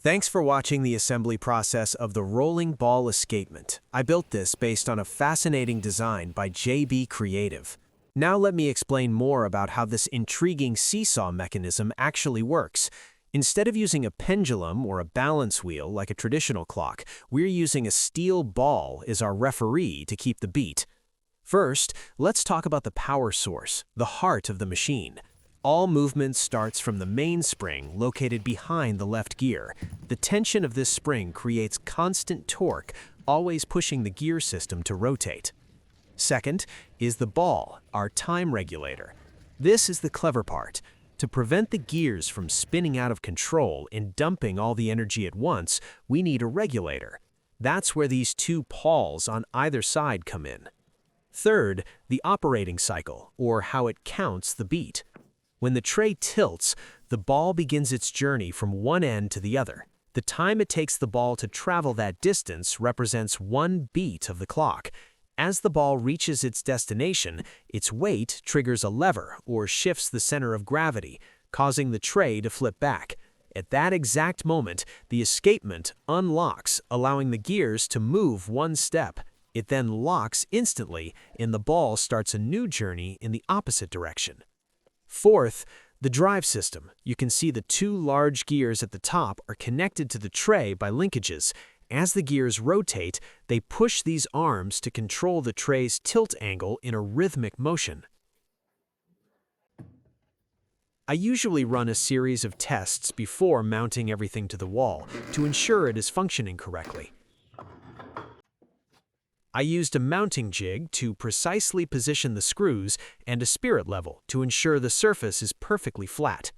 Thanks for watching the assembly process of the Rolling Ball Escapement. I built this based on a fascinating design by JB Creative. Now let me explain more about how this intriguing seesaw mechanism actually works. Instead of using a pendulum or a balance wheel like a traditional clock, we're using a steel ball as our referee to keep the beat. First, let's talk about the power source, the heart of the machine. All movement starts from the mainspring located behind the left gear. The tension of this spring creates constant torque, always pushing the gear system to rotate. Second is the ball, our time regulator. This is the clever part. To prevent the gears from spinning out of control and dumping all the energy at once, we need a regulator. That's where these two pawls on either side come in. Third, the operating cycle, or how it counts the beat. When the tray tilts, the ball begins its journey from one end to the other. The time it takes the ball to travel that distance represents one beat of the clock. As the ball reaches its destination, its weight triggers a lever or shifts the center of gravity, causing the tray to flip back. At that exact moment, the escapement unlocks, allowing the gears to move one step. It then locks instantly, and the ball starts a new journey in the opposite direction. Fourth, the drive system. You can see the two large gears at the top are connected to the tray by linkages. As the gears rotate, they push these arms to control the tray's tilt angle in a rhythmic motion. I usually run a series of tests before mounting everything to the wall to ensure it is functioning correctly. I used a mounting jig to precisely position the screws and a spirit level to ensure the surface is perfectly flat.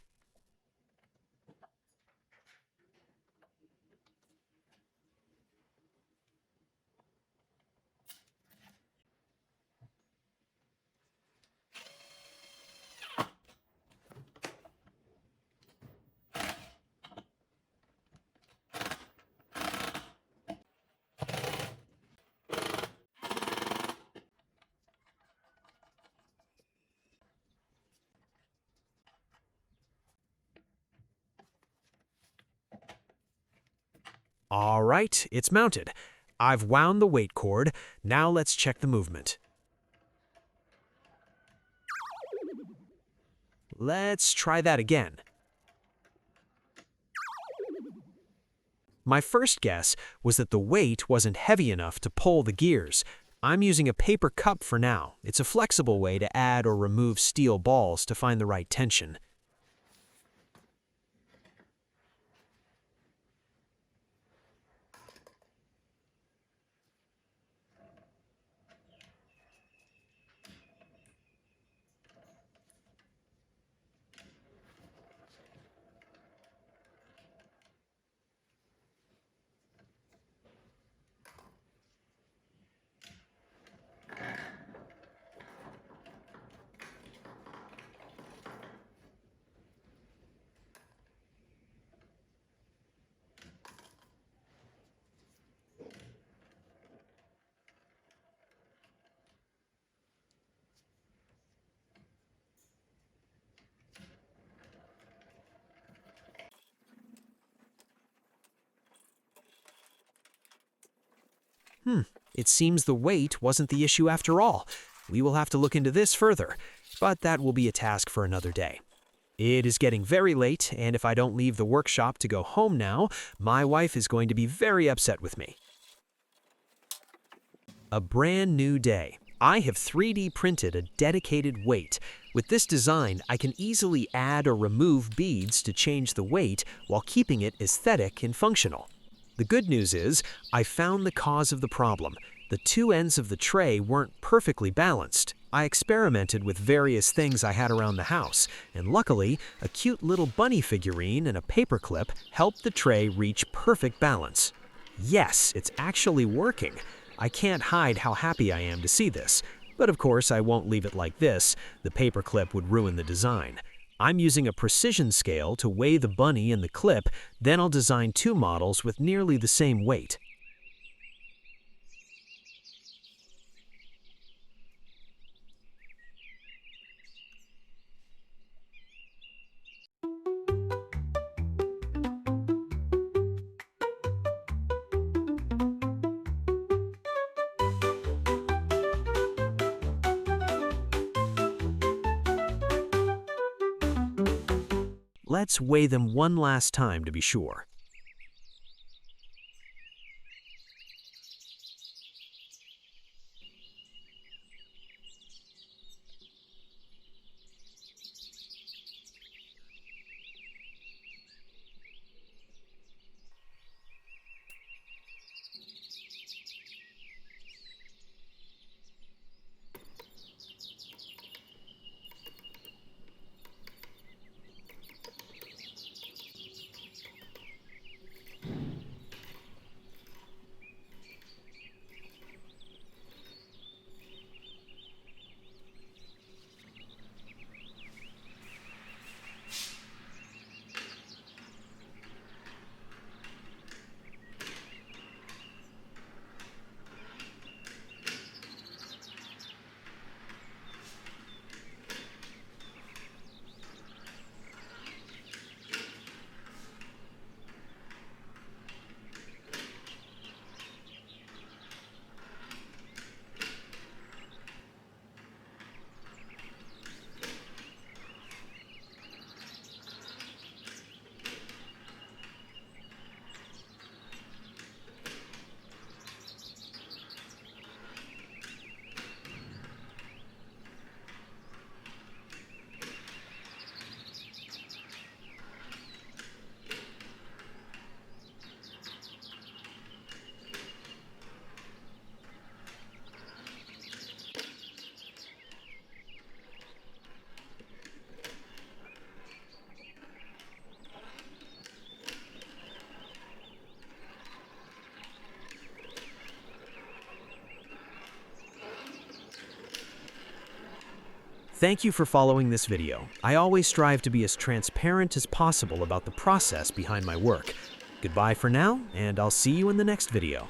All right, it's mounted. I've wound the weight cord. Now let's check the movement. Let's try that again. My first guess was that the weight wasn't heavy enough to pull the gears. I'm using a paper cup for now. It's a flexible way to add or remove steel balls to find the right tension. It seems the weight wasn't the issue after all. We will have to look into this further, but that will be a task for another day. It is getting very late, and if I don't leave the workshop to go home now, my wife is going to be very upset with me. A brand new day. I have 3D printed a dedicated weight. With this design, I can easily add or remove beads to change the weight while keeping it aesthetic and functional. The good news is, I found the cause of the problem. The two ends of the tray weren't perfectly balanced. I experimented with various things I had around the house, and luckily, a cute little bunny figurine and a paperclip helped the tray reach perfect balance. Yes, it's actually working. I can't hide how happy I am to see this, but of course I won't leave it like this. The paperclip would ruin the design. I'm using a precision scale to weigh the bunny and the clip, then I'll design two models with nearly the same weight. Let's weigh them one last time to be sure. Thank you for following this video. I always strive to be as transparent as possible about the process behind my work. Goodbye for now, and I'll see you in the next video.